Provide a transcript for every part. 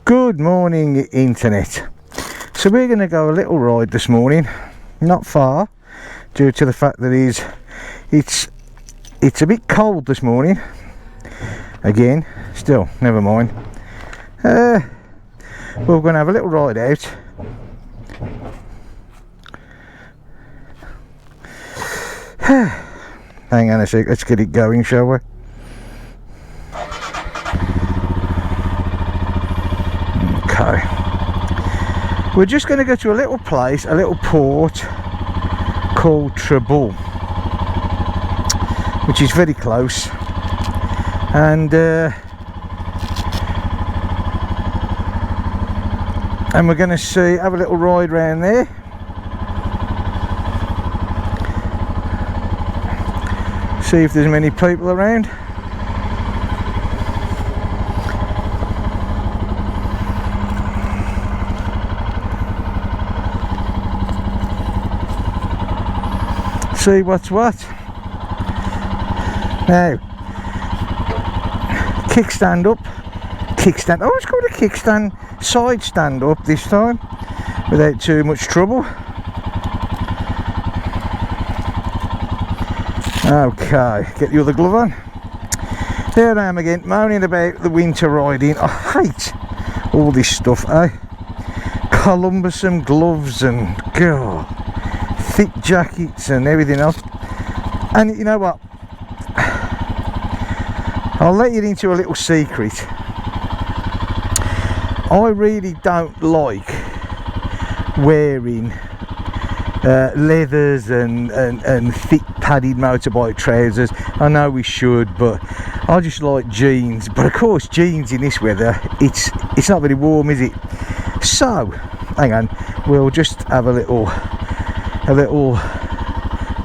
Good morning, internet. So we're going to go a little ride this morning, not far, due to the fact that it's a bit cold this morning. Again, still, never mind. We're going to have a little ride out. Hang on a sec, let's get it going, shall we? Okay. We're just going to go to a little place, a little port called Treble, which is very close. And we're going to have a little ride round there. See if there's many people around. See what's what. Now, kickstand up, kickstand. Oh, it's called a kickstand, side stand up this time, without too much trouble. Okay, get the other glove on. There I am again, moaning about the winter riding. I hate all this stuff, eh? Columbusum gloves and God, thick jackets and everything else. And you know what? I'll let you into a little secret. I really don't like wearing leathers and thick padded motorbike trousers. I know we should, but I just like jeans. But of course, jeans in this weather, it's not very warm, is it? So, hang on, we'll just have a little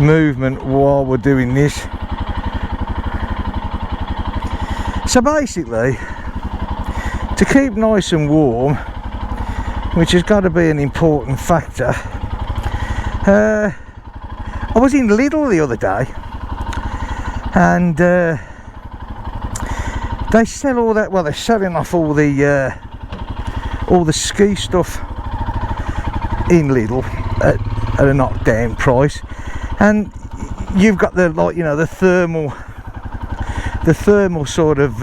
movement while we're doing this. So basically, to keep nice and warm, which has got to be an important factor, I was in Lidl the other day, and they sell all that. Well, they're selling off all the ski stuff in Lidl at a knockdown price, and you've got the the thermal sort of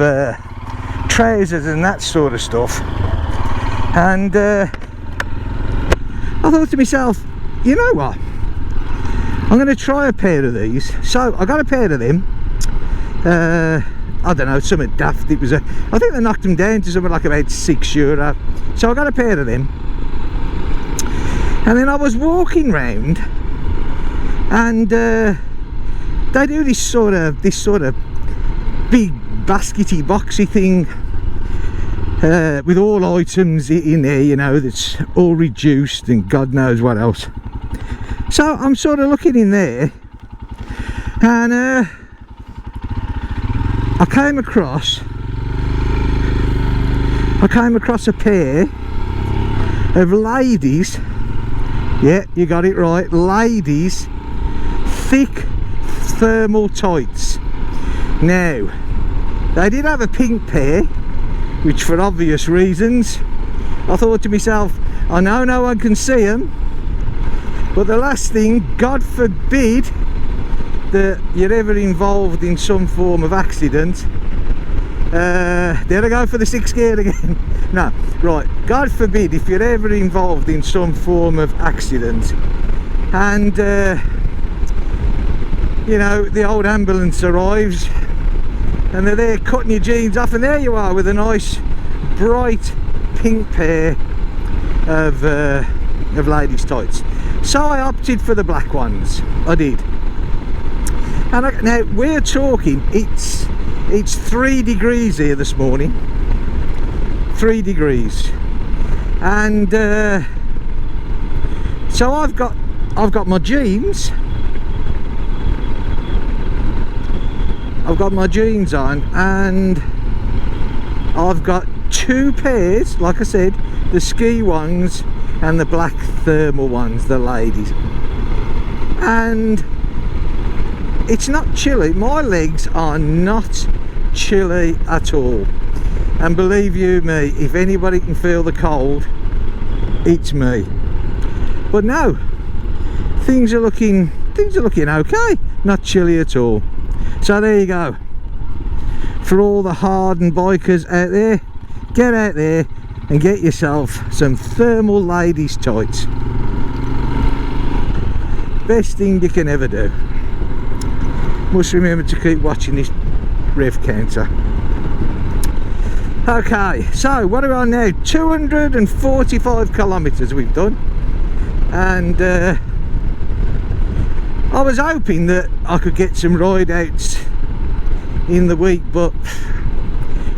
trousers and that sort of stuff. And I thought to myself, you know what, I'm going to try a pair of these. So I got a pair of them. I don't know, something daft. I think they knocked them down to something like about €6. So I got a pair of them, and then I was walking round, and they do this sort of big baskety boxy thing with all items in there, you know, that's all reduced and God knows what else. So I'm sort of looking in there, and I came across a pair of ladies. Yeah, you got it right, ladies, thick thermal tights. Now, they did have a pink pair, which for obvious reasons, I thought to myself, I know no one can see them, but the last thing, God forbid that you're ever involved in some form of accident. There I go for the 6th gear again. No, right, God forbid if you're ever involved in some form of accident, and you know, the old ambulance arrives and they're there cutting your jeans off, and there you are with a nice bright pink pair of ladies' tights. So I opted for the black ones. I did. And now we're talking, it's 3 degrees here this morning. 3 degrees. And so I've got my jeans. I've got my jeans on, and I've got 2 pairs, like I said, the ski ones and the black thermal ones, the ladies. And it's not chilly. My legs are not chilly at all. and believe you me, if anybody can feel the cold, it's me. But no, things are looking okay, not chilly at all. So there you go. For all the hardened bikers out there, get out there and get yourself some thermal ladies tights. Best thing you can ever do. Must remember to keep watching this rev counter. Okay, so what are we on now? 245 kilometres we've done, and I was hoping that I could get some ride outs in the week, but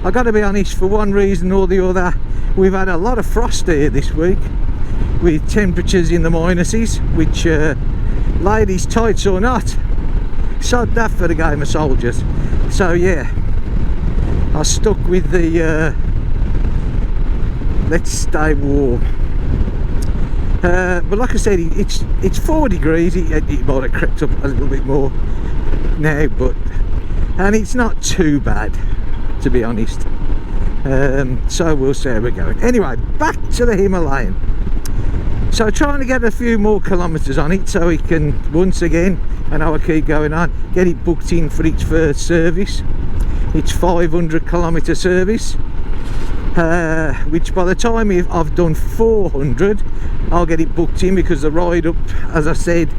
I got to be honest, for one reason or the other, we've had a lot of frost here this week, with temperatures in the minuses, which ladies tights or not, sod that for the game of soldiers. So yeah, I stuck with the let's stay warm. But like I said, it's 4 degrees. It might have crept up a little bit more now, and it's not too bad, to be honest. So we'll see how we're going. Anyway, back to the Himalayan. So trying to get a few more kilometres on it, so we can once again, and I keep going on, get it booked in for its first service. It's 500 kilometre service, which by the time I've done 400, I'll get it booked in, because the ride up, as I said,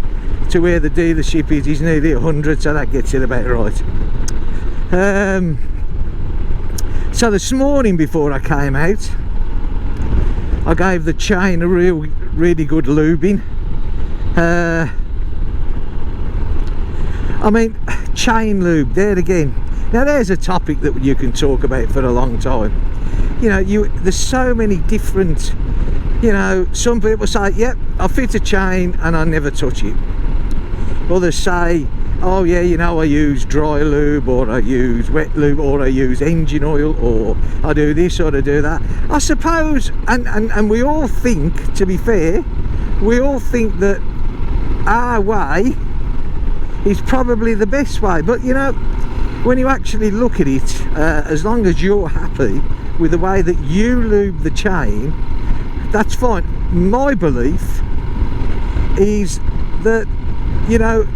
to where the dealership is nearly 100, so that gets it about right. So this morning before I came out, I gave the chain a really good lubing. I mean, chain lube, there again. Now there's a topic that you can talk about for a long time. You know, there's so many different, you know, some people say, yep, I fit a chain and I never touch it. Others say, oh yeah, you know, I use dry lube, or I use wet lube, or I use engine oil, or I do this or I do that. I suppose, and we all think, to be fair, we all think that our way is probably the best way. But you know, when you actually look at it, as long as you're happy with the way that you lube the chain, that's fine. My belief is that, you know,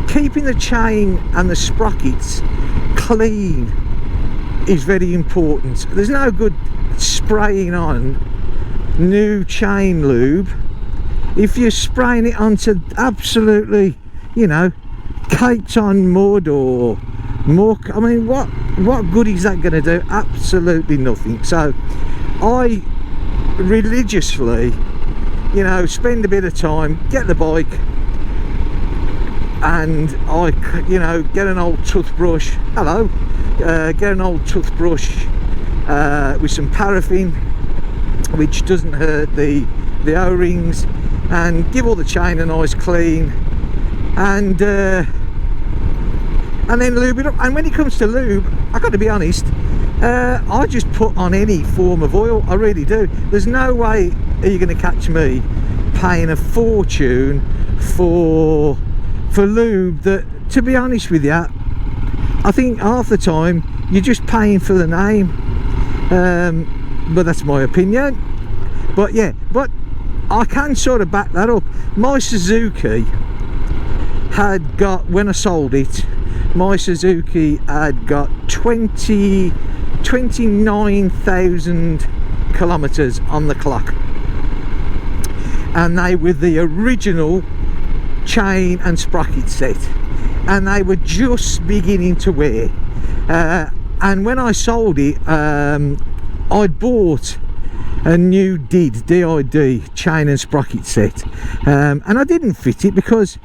keeping the chain and the sprockets clean is very important. There's no good spraying on new chain lube if you're spraying it onto absolutely, you know, caked on mud or muck. I mean, what good is that going to do? Absolutely nothing. So I religiously, you know, spend a bit of time, get the bike, and I, you know, get an old toothbrush. Hello. Get an old toothbrush with some paraffin, which doesn't hurt the O-rings, and give all the chain a nice clean, and then lube it up. And when it comes to lube, I got to be honest, I just put on any form of oil. I really do. There's no way are you going to catch me paying a fortune for lube that, to be honest with you, I think half the time you're just paying for the name. But that's my opinion. But yeah, but I can sort of back that up. My Suzuki had got, when I sold it, my Suzuki had got 29,000 kilometers on the clock, and they were the original chain and sprocket set, and they were just beginning to wear. And when I sold it, I'd bought a new DID chain and sprocket set, and I didn't fit it, because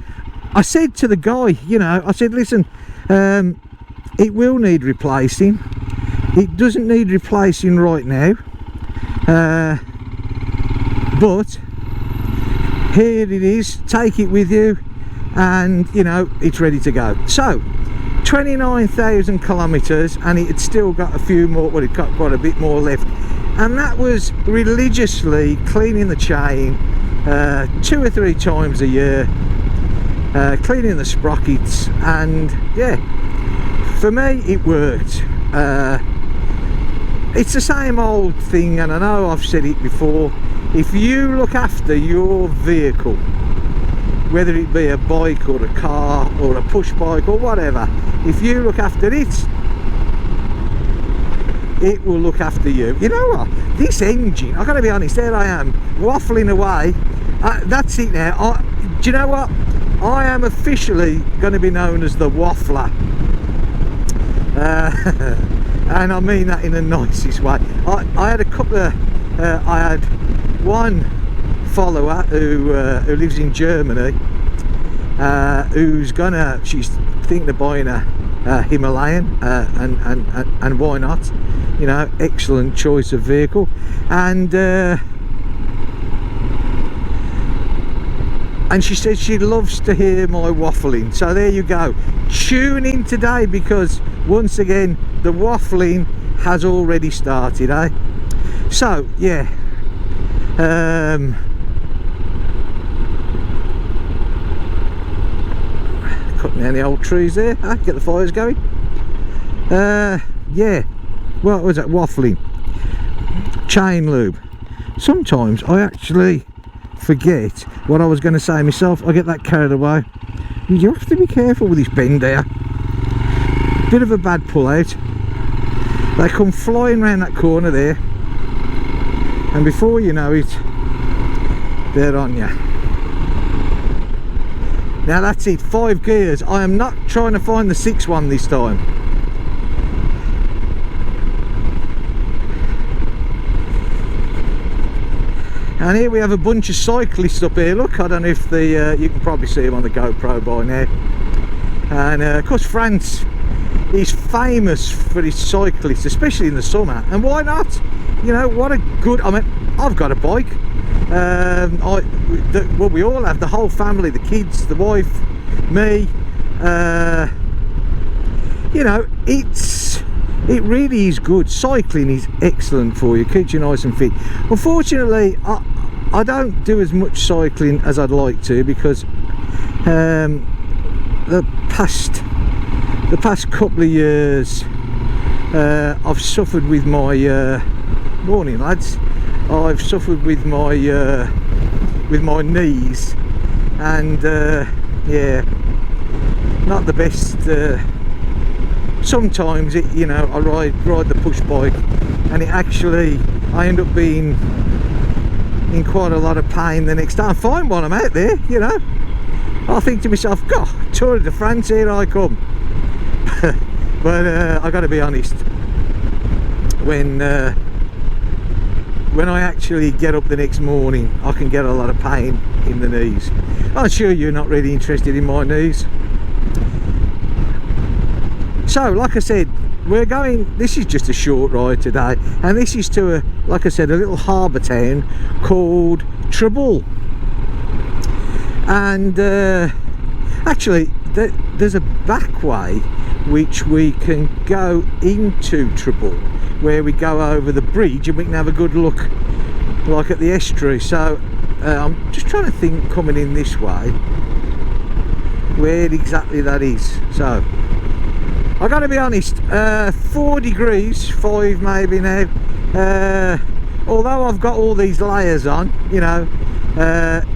I said to the guy, you know, I said, listen, it will need replacing. It doesn't need replacing right now, but here it is, take it with you, and you know, it's ready to go. So 29,000 kilometers, and it had still got a few more, well, it got quite a bit more left, and that was religiously cleaning the chain 2 or 3 times a year, cleaning the sprockets, and yeah, for me it worked. it's the same old thing, and I know I've said it before. If you look after your vehicle, whether it be a bike or a car or a push bike or whatever, if you look after it, it will look after you. You know what, this engine, I gotta be honest, there I am waffling away. That's it now. Do you know what, I am officially going to be known as the waffler, and I mean that in the nicest way. I had a couple of I had one follower who lives in Germany, she's thinking of buying a Himalayan, and why not, you know, excellent choice of vehicle. And she said she loves to hear my waffling, so there you go, tune in today, because once again the waffling has already started, eh? So yeah, cutting down the old trees there, get the fires going. Yeah, what was that, waffling, chain lube. Sometimes I actually forget what I was going to say myself. I get that carried away. You have to be careful with this bend there, bit of a bad pull out. They come flying round that corner there, and before you know it, they're on you. Now that's it, 5 gears. I am not trying to find the 6th one this time. And here we have a bunch of cyclists up here. Look, I don't know if you can probably see them on the GoPro by now. And of course France is famous for its cyclists, especially in the summer. And why not? You know, what a good, I mean, I've got a bike. Well, we all have, the whole family, the kids, the wife, me. You know, it really is good. Cycling is excellent for you, keeps you nice and fit. Unfortunately, I don't do as much cycling as I'd like to, because the past couple of years I've suffered with my morning lads, I've suffered with my knees, and yeah, not the best. Sometimes it, you know, I ride the push bike, and it actually, I end up being in quite a lot of pain the next time. Fine while I'm out there, you know. I think to myself, God, Tour de France, here I come. But I got to be honest, when I actually get up the next morning, I can get a lot of pain in the knees. I'm sure you're not really interested in my knees. So, like I said, we're going, this is just a short ride today, and this is to like I said, a little harbour town called Treble. And actually, there's a back way which we can go into Treble, where we go over the bridge and we can have a good look, like at the estuary. So I'm just trying to think, coming in this way, where exactly that is. So I gotta be honest, 4 degrees 5 maybe now, although I've got all these layers on, you know,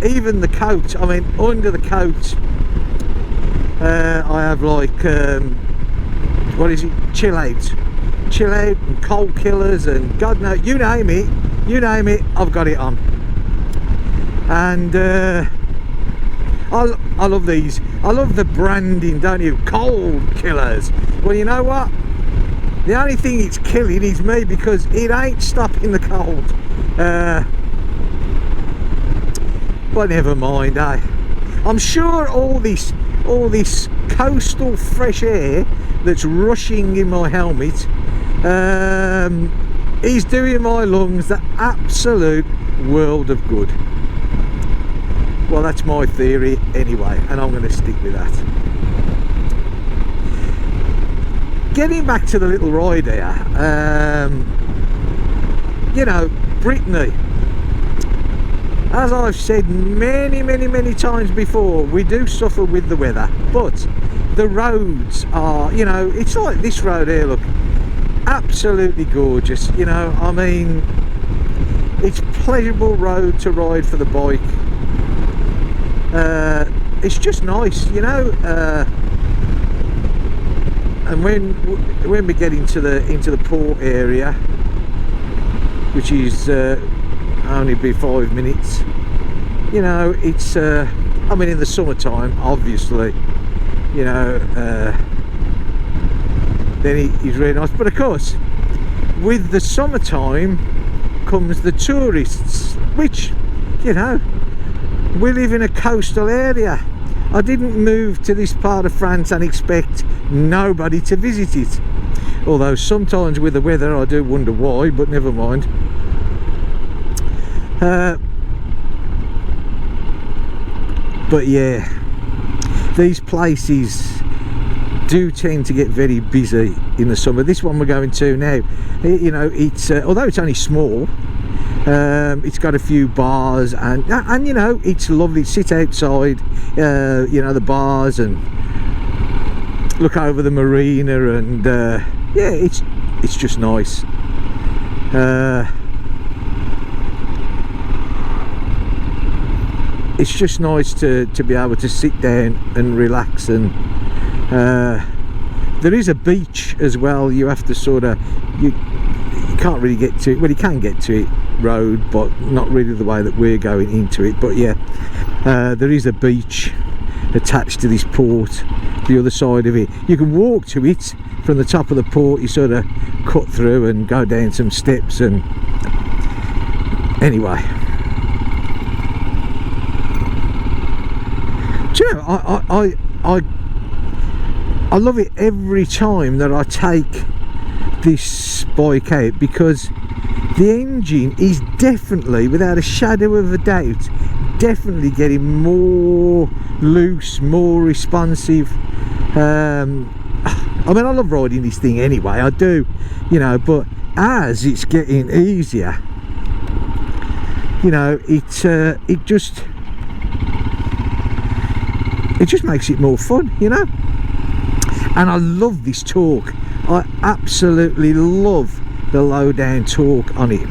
even the coat, I mean under the coat I have like what is it, chill out and cold killers and God knows, you name it, I've got it on. And I love these. I love the branding, don't you? Cold killers. Well, you know what? The only thing it's killing is me, because it ain't stopping the cold. But never mind, eh? I'm sure all this coastal fresh air that's rushing in my helmet is doing my lungs the absolute world of good. Well, that's my theory anyway, and I'm going to stick with that. Getting back to the little ride here, you know, Brittany, as I've said many times before, we do suffer with the weather, but the roads are, you know, it's like this road here, look, absolutely gorgeous, you know. I mean, it's pleasurable road to ride for the bike. It's just nice, you know. And when we get into the port area, which is only be 5 minutes, you know, it's I mean, in the summertime, obviously, you know, then it's really nice. But of course, with the summertime comes the tourists, which, you know, we live in a coastal area. I didn't move to this part of France and expect nobody to visit it, although sometimes with the weather I do wonder why, but never mind. But yeah, these places do tend to get very busy in the summer. This one we're going to now, you know, it's although it's only small, it's got a few bars, and you know, it's lovely. Sit outside, you know, the bars, and look over the marina, and yeah, it's just nice. It's just nice to be able to sit down and relax. And there is a beach as well. You have to sort of, you can't really get to it. Well, you can get to it road, but not really the way that we're going into it. But yeah, there is a beach attached to this port, the other side of it. You can walk to it from the top of the port. You sort of cut through and go down some steps, and anyway, do you know, I love it every time that I take this bike out, because the engine is definitely, without a shadow of a doubt, definitely getting more loose, more responsive. I mean, I love riding this thing anyway, I do, you know, but as it's getting easier, you know, it just makes it more fun, you know. And I love this torque. I absolutely love the low down torque on it.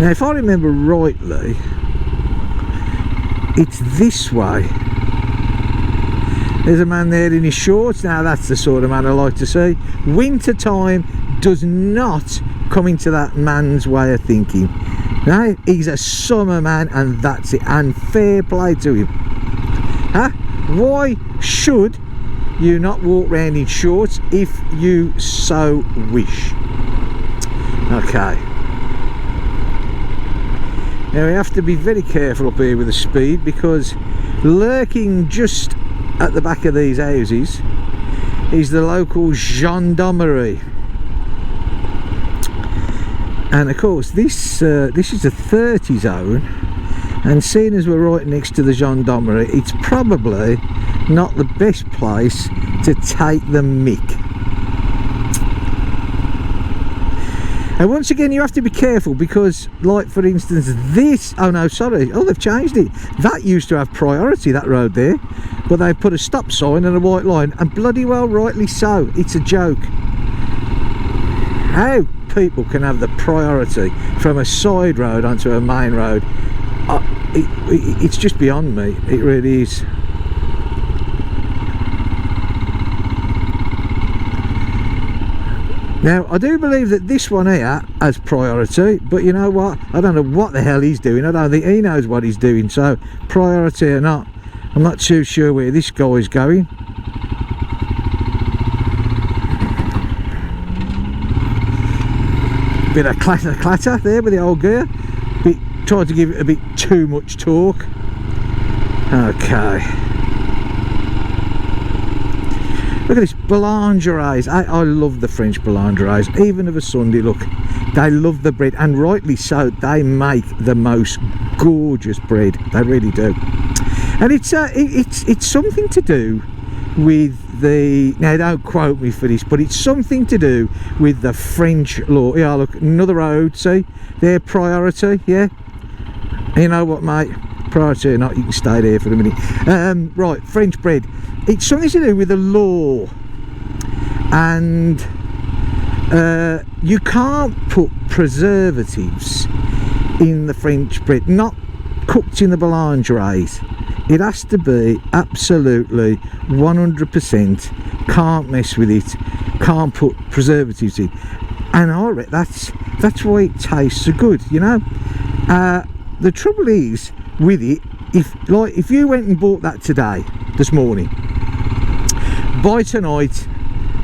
Now, if I remember rightly, it's this way. There's a man there in his shorts. Now, that's the sort of man I like to see. Winter time does not come into that man's way of thinking. No, he's a summer man, and that's it. And fair play to him. Huh? Why should you not walk around in shorts if you so wish? Okay. Now, we have to be very careful up here with the speed, because lurking just at the back of these houses is the local gendarmerie. And of course, this is a 30 zone, and seeing as we're right next to the gendarmerie, it's probably not the best place to take the mick. And once again, you have to be careful, because, like, for instance, this, oh no, sorry, oh, they've changed it. That used to have priority, that road there, but they've put a stop sign and a white line, and bloody well rightly so. It's a joke how people can have the priority from a side road onto a main road. It's just beyond me, it really is. Now, I do believe that this one here has priority, but you know what? I don't know what the hell he's doing. I don't think he knows what he's doing, so priority or not, I'm not too sure where this guy is going. Bit of clatter there with the old gear. Tried to give it a bit too much torque. Okay. Look at this, boulangeries. I love the French boulangeries, even of a Sunday. Look, they love the bread, and rightly so. They make the most gorgeous bread, they really do. And it's something to do with the, now don't quote me for this, but it's something to do with the French law. Yeah, look, another road, see, their priority, yeah. You know what, mate, priority or not, you can stay there for a minute. Right, French bread, it's something to do with the law, and You can't put preservatives in the French bread, not cooked in the boulangeries. It has to be absolutely 100%. Can't mess with it. Can't put preservatives in. And I reckon that's why it tastes so good, you know. The trouble is with it, if you went and bought that today, this morning, by tonight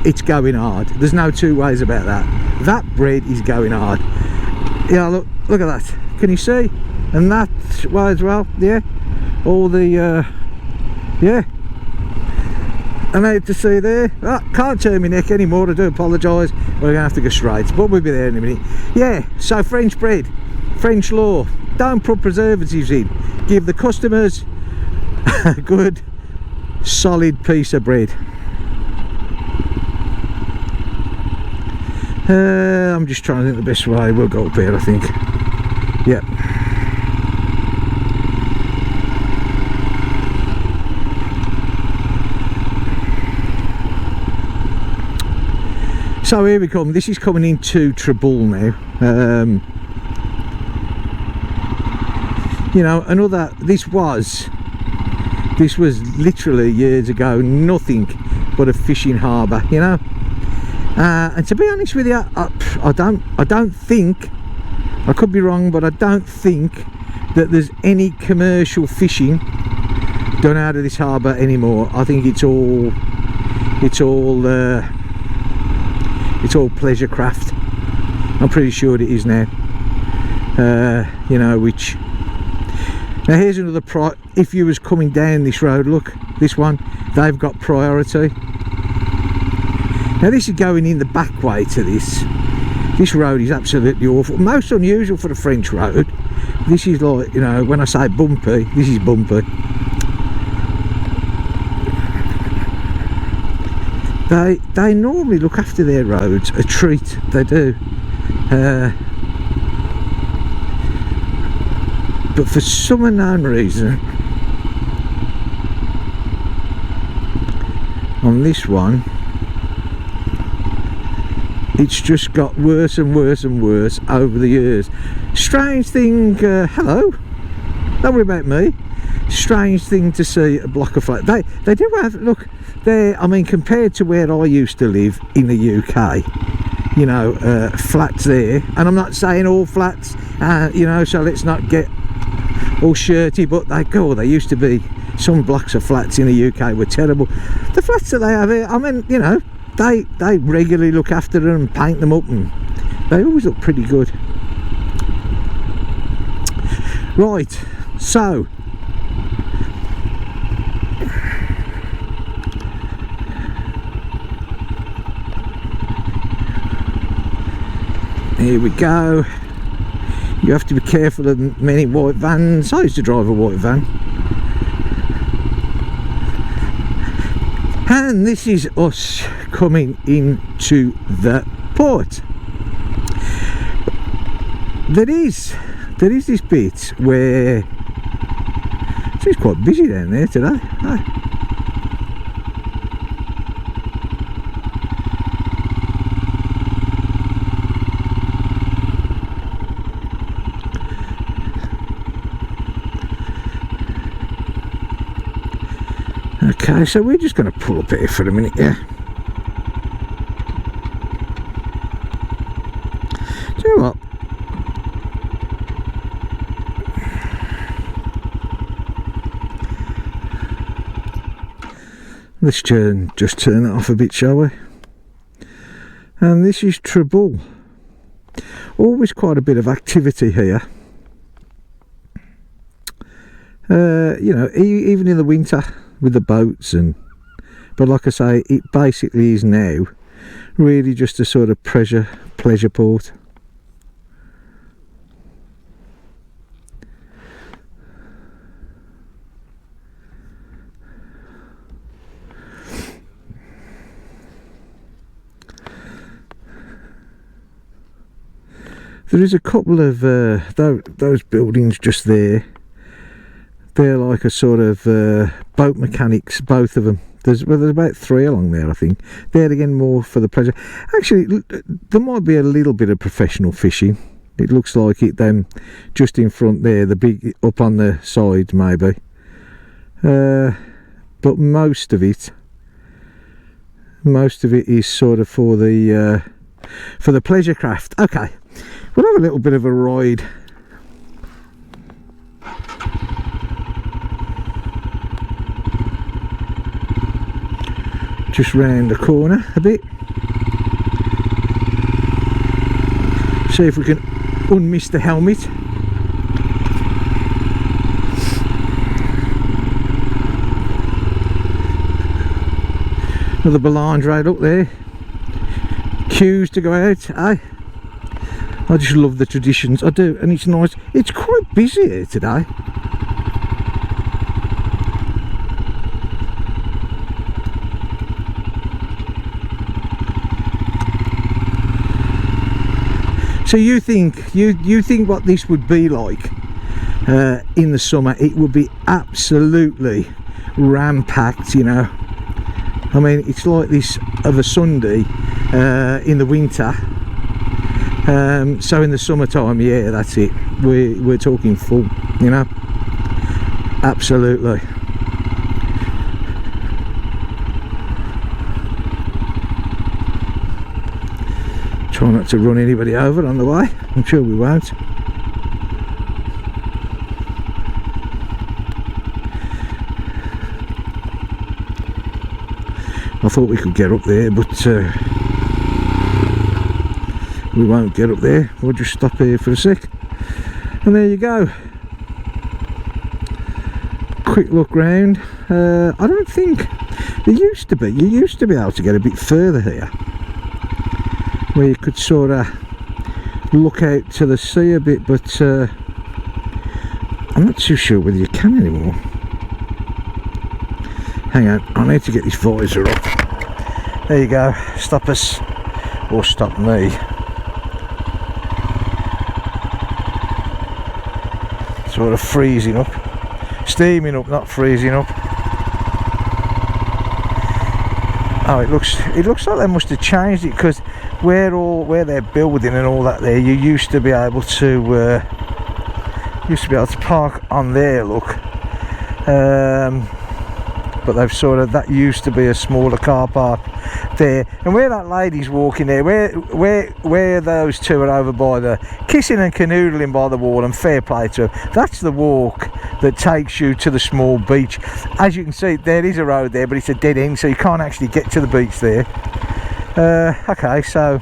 it's going hard. There's no two ways about that. That bread is going hard. Yeah, look at that. Can you see? And that way as well. Yeah, all the yeah. And I had to see there. Oh, can't turn my neck anymore. I do apologise. We're gonna have to go straight, but we'll be there in a minute. Yeah. So French bread, French law. Don't put preservatives in. Give the customers a good, solid piece of bread. I'm just trying to think the best way. We'll go up here, I think. Yep. So here we come. This is coming into Treble now. You know, another. This was literally years ago nothing but a fishing harbour. You know. And to be honest with you, I don't think, I could be wrong, but I don't think that there's any commercial fishing done out of this harbour anymore. I think it's all pleasure craft. I'm pretty sure it is now. You know, which now here's another if you was coming down this road, look, this one, they've got priority. Now this is going in the back way to this. This road is absolutely awful. Most unusual for the French road. This is like, you know, when I say bumpy, this is bumpy. They normally look after their roads a treat. They do. But for some unknown reason, on this one, it's just got worse and worse and worse over the years. Strange thing, hello, don't worry about me. Strange thing to see a block of flats. They do have, look, I mean, compared to where I used to live in the UK, you know, flats there, and I'm not saying all flats, you know, so let's not get all shirty, but they used to be, some blocks of flats in the UK were terrible. The flats that they have here, I mean, you know, they regularly look after them and paint them up, and they always look pretty good. Right, so here we go. You have to be careful of many white vans. I used to drive a white van. And this is us coming into the port. There is this bit where it's quite busy down there today. Okay, so we're just going to pull up here for a minute, yeah. Do you know what? Let's just turn it off a bit, shall we? And this is Treble. Always quite a bit of activity here. You know, even in the winter, with the boats, but like I say, it basically is now really just a sort of pleasure port. There is a couple of those buildings just there. They're like a sort of boat mechanics, both of them. There's about 3 along there, I think. There again, more for the pleasure. Actually, there might be a little bit of professional fishing. It looks like it then, just in front there, the big up on the side maybe. But most of it is sort of for the pleasure craft. Okay, we'll have a little bit of a ride. Just round the corner a bit. See if we can unmist the helmet. Another blind right up there. Queues to go out, eh? I just love the traditions, I do, and it's nice. It's quite busy here today. So you think what this would be like in the summer? It would be absolutely ram-packed, you know. I mean, it's like this of a Sunday in the winter. So in the summertime, yeah, that's it. We're talking full, you know. Absolutely. Try not to run anybody over on the way. I'm sure we won't. I thought we could get up there, but we won't get up there. We'll just stop here for a sec. And there you go. Quick look round. I don't think there used to be. You used to be able to get a bit further here, where you could sort of look out to the sea a bit, but I'm not too sure whether you can anymore. Hang on, I need to get this visor up. There you go. Stop us, or stop me. Sort of freezing up, steaming up, not freezing up. Oh, it looks like they must have changed it, because where they're building and all that there, you used to be able to park on there, look. But they've sort of, that used to be a smaller car park there, and where that lady's walking there, where those two are over by the kissing and canoodling by the wall, and fair play to them, that's the walk that takes you to the small beach. As you can see, there is a road there, but it's a dead end, so you can't actually get to the beach there. Okay, so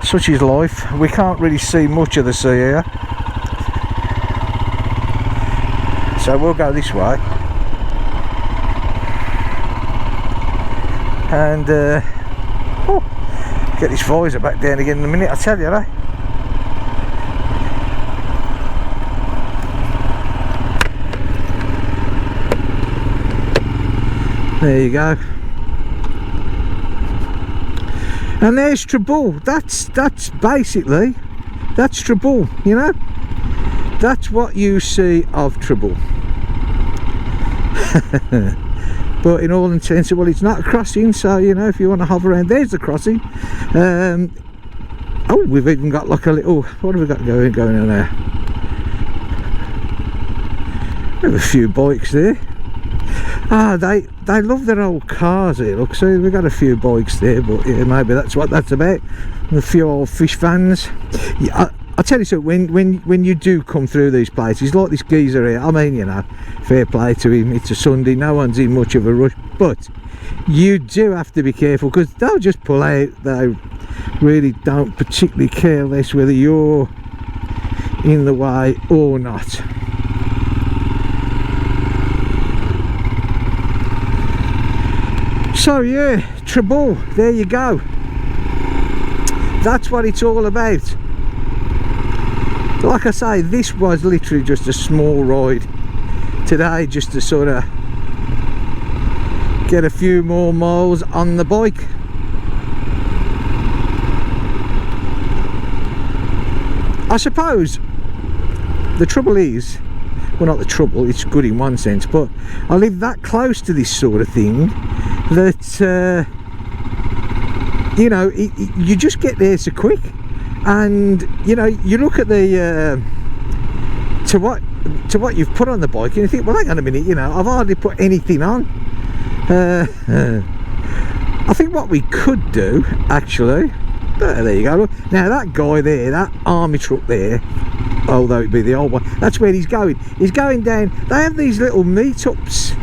such is life. We can't really see much of the sea here, so we'll go this way. And get this visor back down again in a minute, I tell you, eh? There you go. And there's Treble. That's basically, that's Treble, you know. That's what you see of Treble. But in all intents, well, it's not a crossing, so you know, if you want to hover around, there's the crossing. Oh, we've even got like a little, what have we got going on there? We have a few bikes there. Ah, they love their old cars here, look, so we've got a few bikes there, but yeah, maybe that's what that's about. And a few old fish fans. Yeah, I'll tell you something, when you do come through these places, like this geezer here, I mean, you know, fair play to him, it's a Sunday, no one's in much of a rush, but you do have to be careful, because they'll just pull out. They really don't particularly care less whether you're in the way or not. So yeah, Treble, there you go. That's what it's all about. Like I say, this was literally just a small ride today, just to sort of get a few more miles on the bike. I suppose the trouble is, well, not the trouble, it's good in one sense, but I live that close to this sort of thing that you know, you just get there so quick. And you know, you look at the to what you've put on the bike and you think, well, hang on a minute, you know, I've hardly put anything on. I think what we could do, actually, there you go. Now that guy there, that army truck there, although it'd be the old one, that's where he's going. He's going down. They have these little meetups.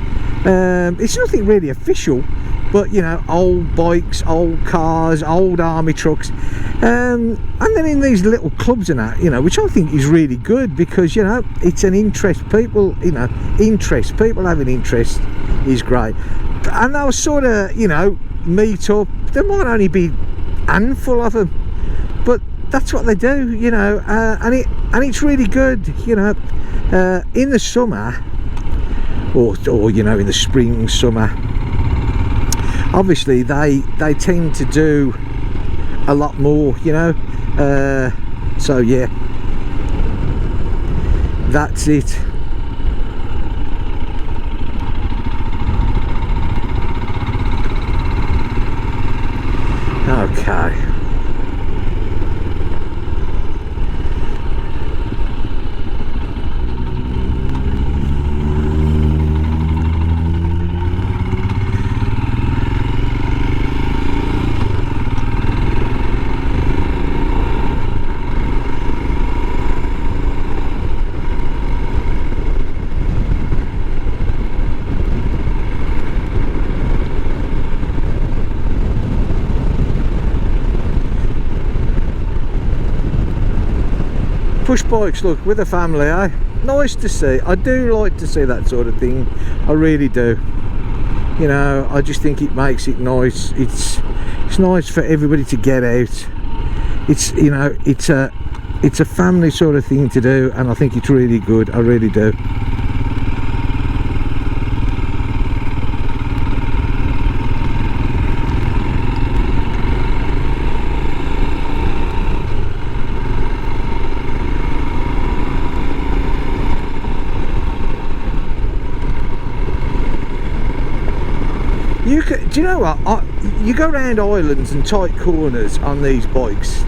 It's nothing really official, but you know, old bikes, old cars, old army trucks, and then in these little clubs and that, you know, which I think is really good, because you know, it's an interest. People, you know, people having interest is great. And they'll sort of, you know, meet up. There might only be a handful of them, but that's what they do, you know, and it's really good, you know. In the summer, or you know, in the spring, summer, obviously they tend to do a lot more, you know. So yeah, that's it. Okay. Push bikes, look, with a family, eh? Nice to see. I do like to see that sort of thing. I really do. You know, I just think it makes it nice. It's nice for everybody to get out. It's, you know, it's a family sort of thing to do, and I think it's really good. I really do. Do you know what? You go around islands and tight corners on these bikes,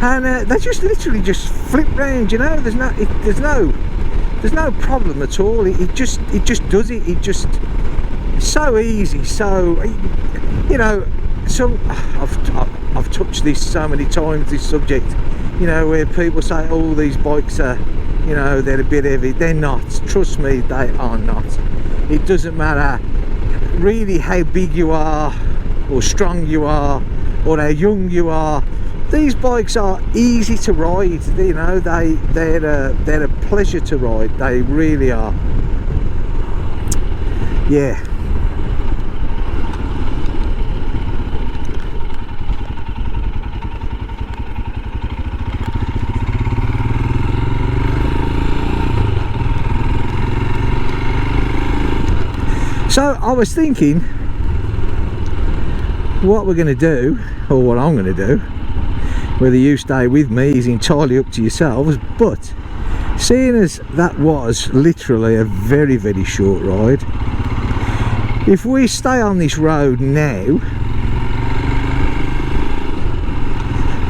and they just literally just flip round. You know, there's no problem at all. It just does it. It just, it's so easy. So, you know, so I've touched this so many times, this subject. You know, where people say, oh, these bikes are, you know, they're a bit heavy. They're not. Trust me, they are not. It doesn't matter really how big you are, or strong you are, or how young you are. These bikes are easy to ride. You know, they're a pleasure to ride. They really are. Yeah. So I was thinking what we're going to do, or what I'm going to do, whether you stay with me is entirely up to yourselves, but seeing as that was literally a very, very short ride, if we stay on this road now,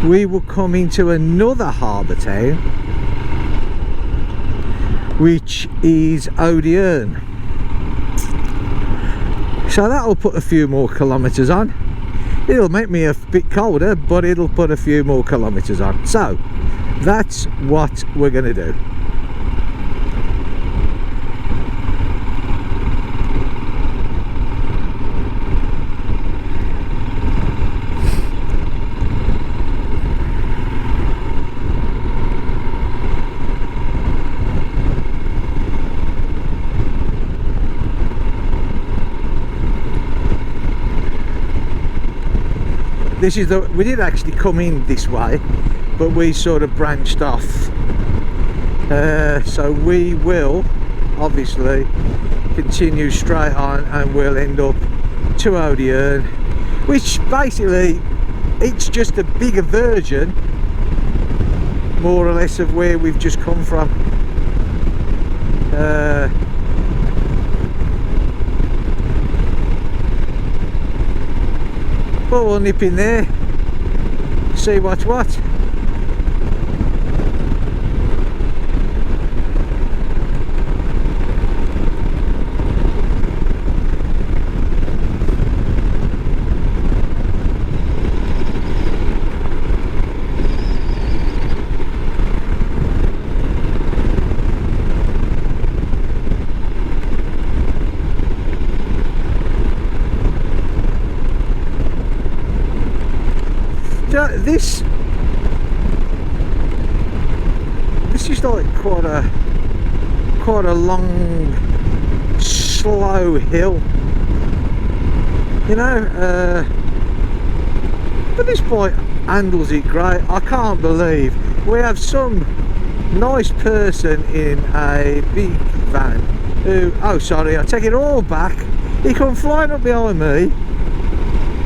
we will come into another harbour town, which is Odierne. So that'll put a few more kilometres on. It'll make me a bit colder, but it'll put a few more kilometres on. So that's what we're going to do. This is we did actually come in this way, but we sort of branched off. So we will obviously continue straight on, and we'll end up to Odierne, which basically it's just a bigger version, more or less, of where we've just come from. But we'll nip in there, see what's what. This is like quite a long, slow hill, you know. But this bike handles it great. I can't believe we have some nice person in a big van who, oh sorry, I take it all back, he come flying up behind me,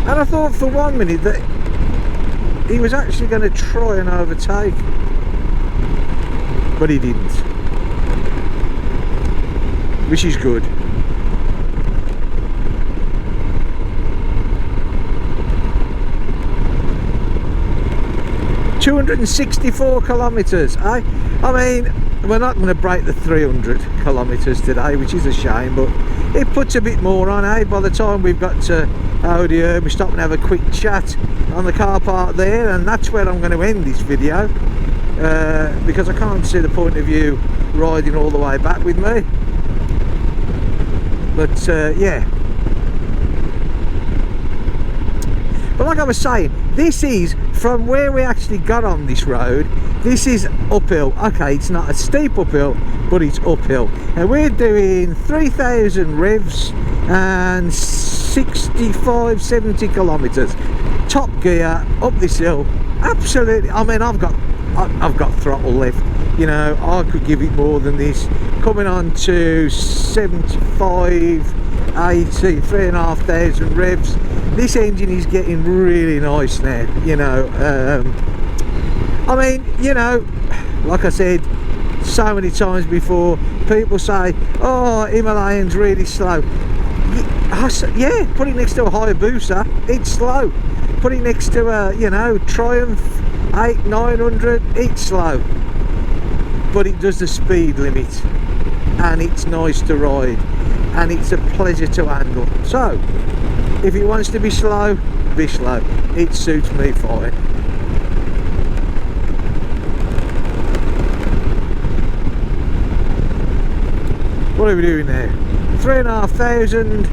and I thought for 1 minute that he was actually going to try and overtake, but he didn't, which is good. $264 kilometres, eh? I mean, we're not going to break the 300 kilometres today, which is a shame, but it puts a bit more on, eh? By the time we've got to Odeum, we stop and have a quick chat on the car park there, and that's where I'm going to end this video, because I can't see the point of you riding all the way back with me. But yeah, but like I was saying, this is from where we actually got on this road, this is uphill. Okay, it's not a steep uphill, but it's uphill, and we're doing 3,000 revs and 65-70 kilometers top gear up this hill. Absolutely, I mean, I've got throttle left, you know. I could give it more than this, coming on to 75, 80, 3,500 revs. This engine is getting really nice now, you know. I mean, you know, like I said so many times before, people say, oh, Himalayan's really slow. Yeah, put it next to a Hayabusa, it's slow. Put it next to a, you know, Triumph 800-900, it's slow. But it does the speed limit, and it's nice to ride, and it's a pleasure to handle. So, if it wants to be slow, be slow. It suits me fine. What are we doing now? 3,500,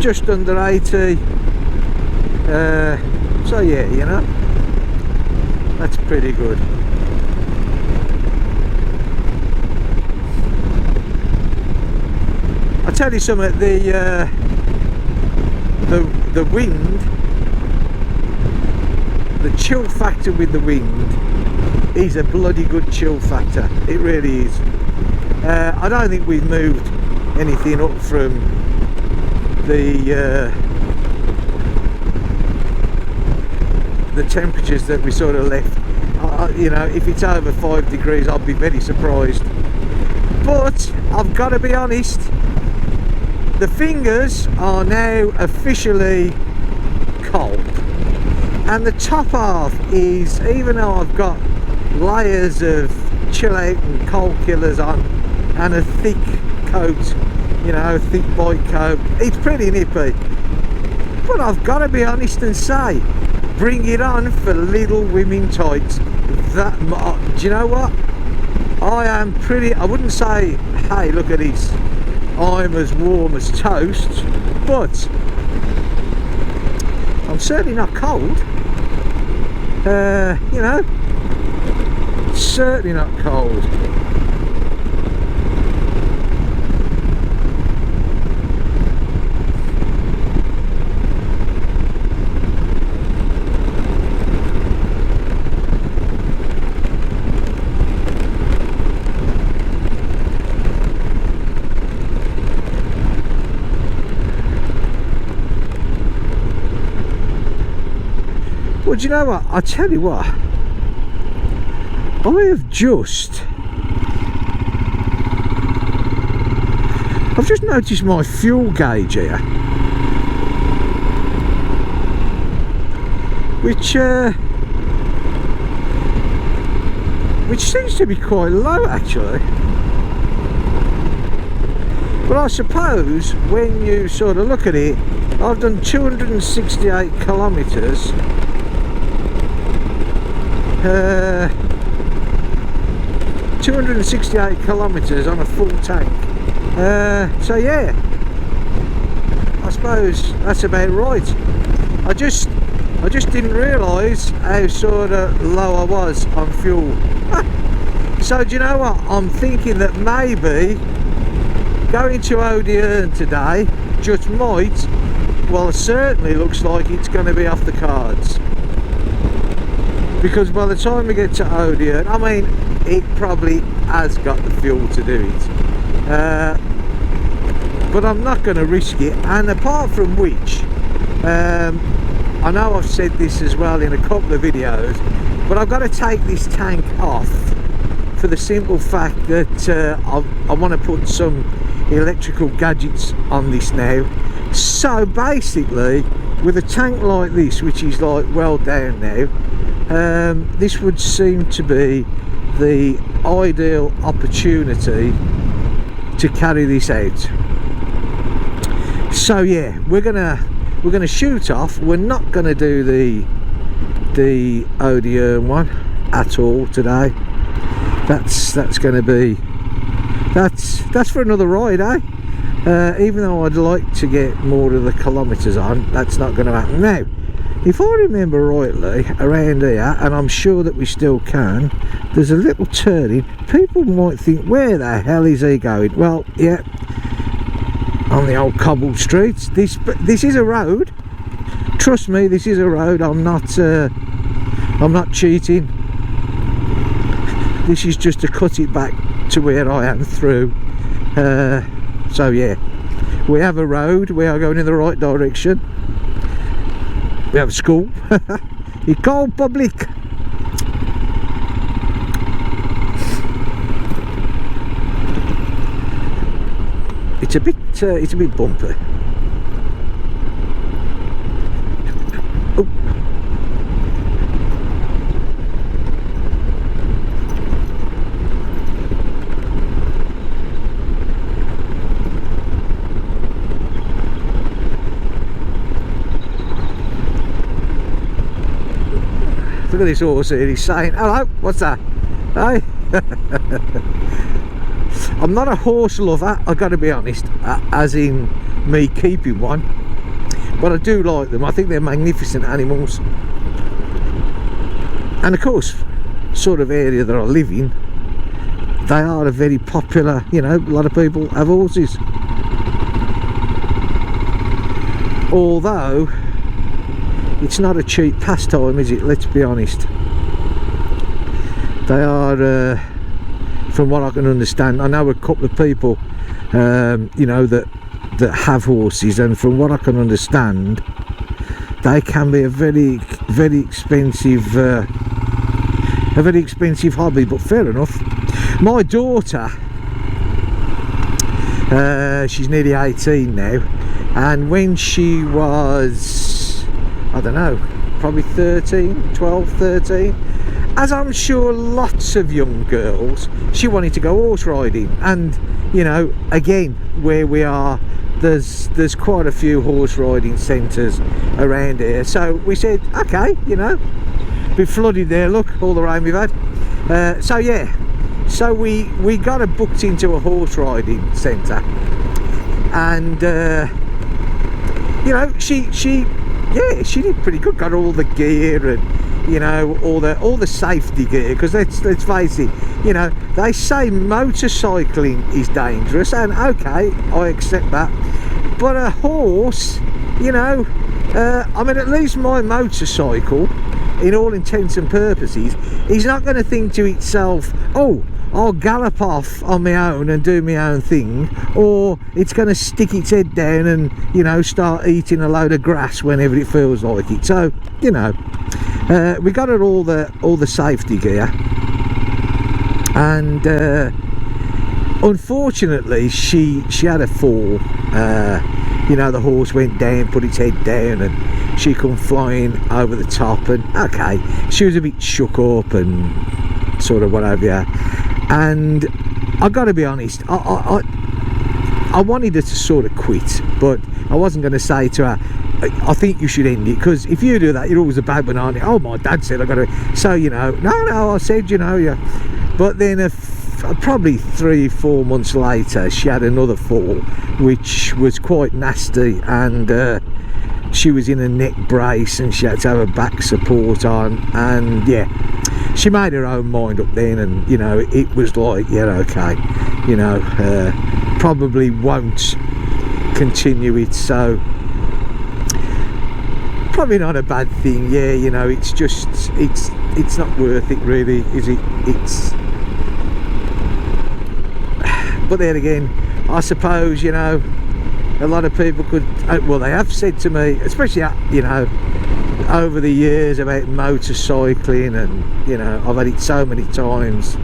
just under 80. So yeah, you know, that's pretty good. I'll tell you something, the wind, the chill factor with the wind is a bloody good chill factor. It really is. I don't think we've moved anything up from the temperatures that we sort of left. You know, if it's over 5 degrees, I'll be very surprised. But I've got to be honest, the fingers are now officially cold, and the top half is, even though I've got layers of chill out and cold killers on and a thick coat, you know, a thick bike coat, it's pretty nippy. But I've got to be honest and say, bring it on for little women tights. That, do you know what, I am pretty, I wouldn't say, hey, look at this, I'm as warm as toast, but I'm certainly not cold. You know, certainly not cold. Well, do you know what? I'll tell you what. I have just I've just noticed my fuel gauge here, which seems to be quite low actually. But I suppose when you sort of look at it, I've done 268 kilometres. 268 kilometres on a full tank. So yeah, I suppose that's about right. I just didn't realise how sort of low I was on fuel. So do you know what? I'm thinking that maybe going to Odeon today just might, well, it certainly looks like it's going to be off the cards. Because by the time we get to Odeon, I mean, it probably has got the fuel to do it. But I'm not going to risk it. And apart from which, I know I've said this as well in a couple of videos, but I've got to take this tank off for the simple fact that I want to put some electrical gadgets on this now. So basically, with a tank like this, which is like well down now, this would seem to be the ideal opportunity to carry this out. So yeah, we're gonna shoot off. We're not gonna do the Odeon one at all today. That's gonna be that's for another ride, eh? Even though I'd like to get more of the kilometres on, that's not going to happen. Now, if I remember rightly, around here, and I'm sure that we still can, there's a little turning. People might think, where the hell is he going? Well, yeah, on the old cobbled streets. This is a road. Trust me, this is a road. I'm not cheating. This is just to cut it back to where I am through. So yeah, we have a road. We are going in the right direction. We have a school. École publique. It's a bit bumpy. Oh. Look at this horse here, he's saying, hello, what's that? Hey? I'm not a horse lover, I've got to be honest, as in me keeping one, but I do like them. I think they're magnificent animals. And of course, sort of area that I live in, they are a very popular, you know, a lot of people have horses. Although, it's not a cheap pastime, is it? Let's be honest. They are, from what I can understand, I know a couple of people, you know, that have horses, and from what I can understand, they can be a very expensive, hobby. But fair enough. My daughter, she's nearly 18 now, and when she was, I don't know, probably 12, 13, as I'm sure lots of young girls, she wanted to go horse riding. And you know, again, where we are, there's quite a few horse riding centres around here, so we said, okay, you know, bit flooded there, look, all the rain we've had. So yeah, so we got her booked into a horse riding centre, and you know, she did pretty good. Got all the gear and, you know, all the safety gear, because let's face it, you know, they say motorcycling is dangerous, and okay, I accept that, but a horse, you know, I mean, at least my motorcycle, in all intents and purposes, is not going to think to itself, oh, I'll gallop off on my own and do my own thing, or it's going to stick its head down and, you know, start eating a load of grass whenever it feels like it. So, you know, we got her all the safety gear, and unfortunately she had a fall. You know, the horse went down, put its head down, and she come flying over the top, and okay, she was a bit shook up and sort of whatever. And I gotta be honest, I wanted her to sort of quit, but I wasn't going to say to her, I think you should end it, because if you do that, you're always a bad one, aren't you? Oh, my dad said I got to. So, you know, no, I said, you know, yeah. But then probably 3-4 months later, she had another fall, which was quite nasty, and she was in a neck brace, and she had to have a back support on, and yeah, she made her own mind up then, and you know, it was like, yeah, okay, you know, probably won't continue it, so probably not a bad thing. Yeah, you know, it's just it's not worth it really, is it? It's, but then again, I suppose, you know, a lot of people could, well, they have said to me, especially, you know, over the years, about motorcycling, and you know, I've had it so many times.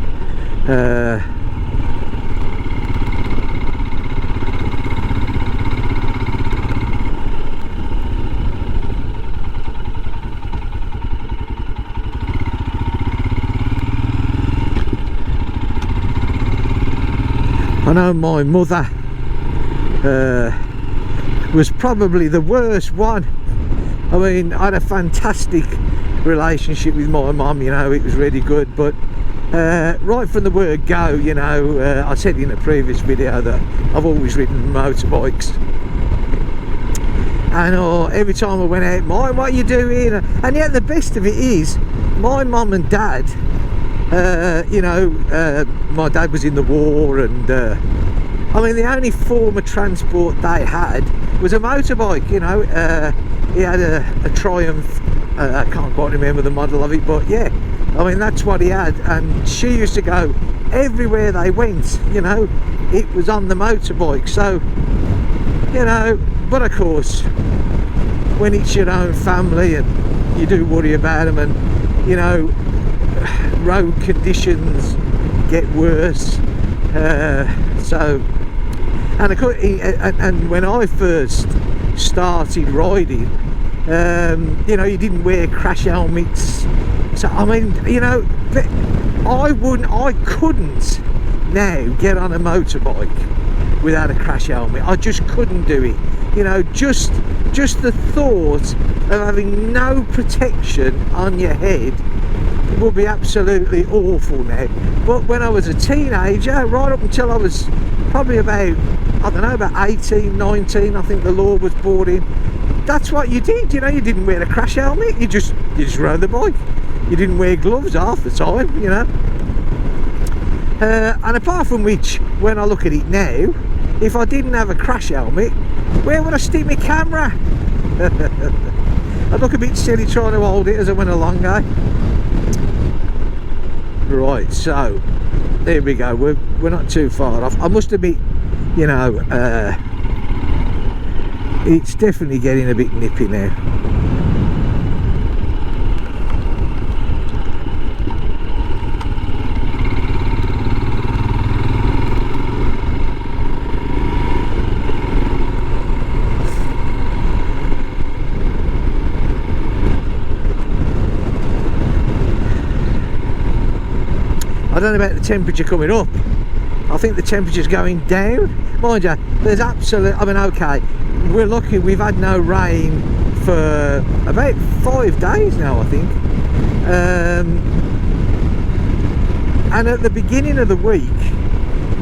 I know my mother was probably the worst one. I mean, I had a fantastic relationship with my mum, you know, it was really good, but right from the word go, you know, I said in a previous video that I've always ridden motorbikes, and every time I went out, Mum, what are you doing? And yet the best of it is, my mum and dad, you know, my dad was in the war, and I mean, the only form of transport they had was a motorbike, you know. He had a Triumph, I can't quite remember the model of it, but yeah, I mean, that's what he had, and she used to go everywhere they went, you know, it was on the motorbike. So, you know, but of course, when it's your own family and you do worry about them, and you know, road conditions get worse, so, and of course, and when I first started riding, you know, you didn't wear crash helmets, so I mean, you know, I couldn't now get on a motorbike without a crash helmet. I just couldn't do it, you know. Just the thought of having no protection on your head would be absolutely awful now. But when I was a teenager, right up until I was probably about, I don't know, about 18, 19, I think the law was brought in, that's what you did, you know. You didn't wear a crash helmet, you just rode the bike. You didn't wear gloves half the time, you know. And apart from which, when I look at it now, if I didn't have a crash helmet, where would I stick my camera? I'd look a bit silly trying to hold it as I went along, eh? Right, so there we go, we're not too far off. I must admit, you know, it's definitely getting a bit nippy now. I don't know about the temperature coming up. I think the temperature's going down. Mind you, there's absolute, I mean, okay, we're lucky we've had no rain for about 5 days now, I think. And at the beginning of the week,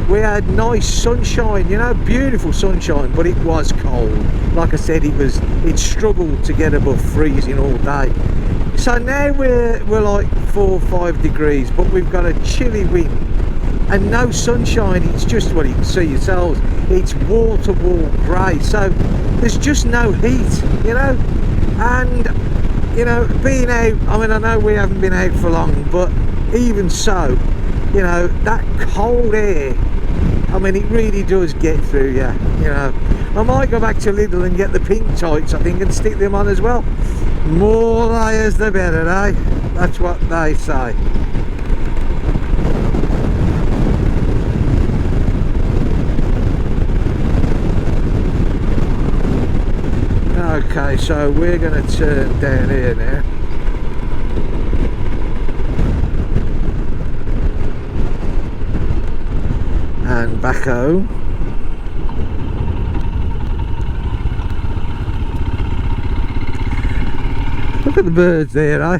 we had nice sunshine, you know, beautiful sunshine, but it was cold. Like I said, it struggled to get above freezing all day. So now we're like 4 or 5 degrees, but we've got a chilly wind and no sunshine. It's just, well, you can see yourselves, it's wall-to-wall grey, so there's just no heat, you know. And you know, being out, I mean, I know we haven't been out for long, but even so, you know, that cold air, I mean, it really does get through you, you know. I might go back to Lidl and get the pink tights, I think, and stick them on as well. More layers the better, eh? That's what they say. Okay, so we're going to turn down here now. And back home. Look at the birds there, eh?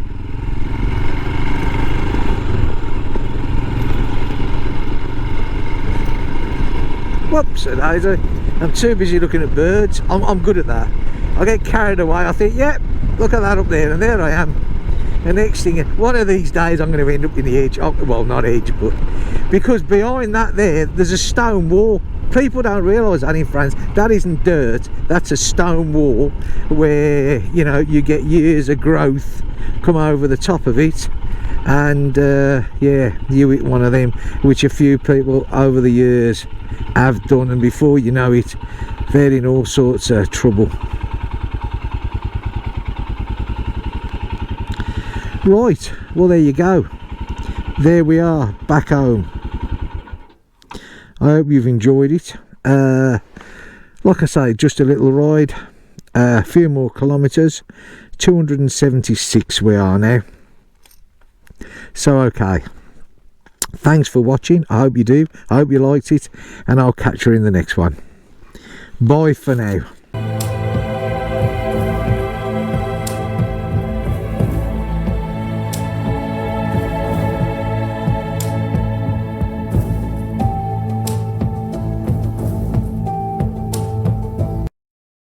Whoops, daisy. I'm too busy looking at birds. I'm good at that. I get carried away. I think, yep, look at that up there, and there I am. The next thing, one of these days I'm going to end up in the edge. Oh, well, not edge, but because behind that there's a stone wall. People don't realise that in France. That isn't dirt. That's a stone wall where, you know, you get years of growth come over the top of it. And yeah, you hit one of them, which a few people over the years have done, and before you know it, they're in all sorts of trouble. Right, well, there you go. There we are, back home. I hope you've enjoyed it. Like I say, just a little ride, a few more kilometres. 276 we are now. So okay, thanks for watching. I hope you do. I hope you liked it, and I'll catch you in the next one. Bye for now.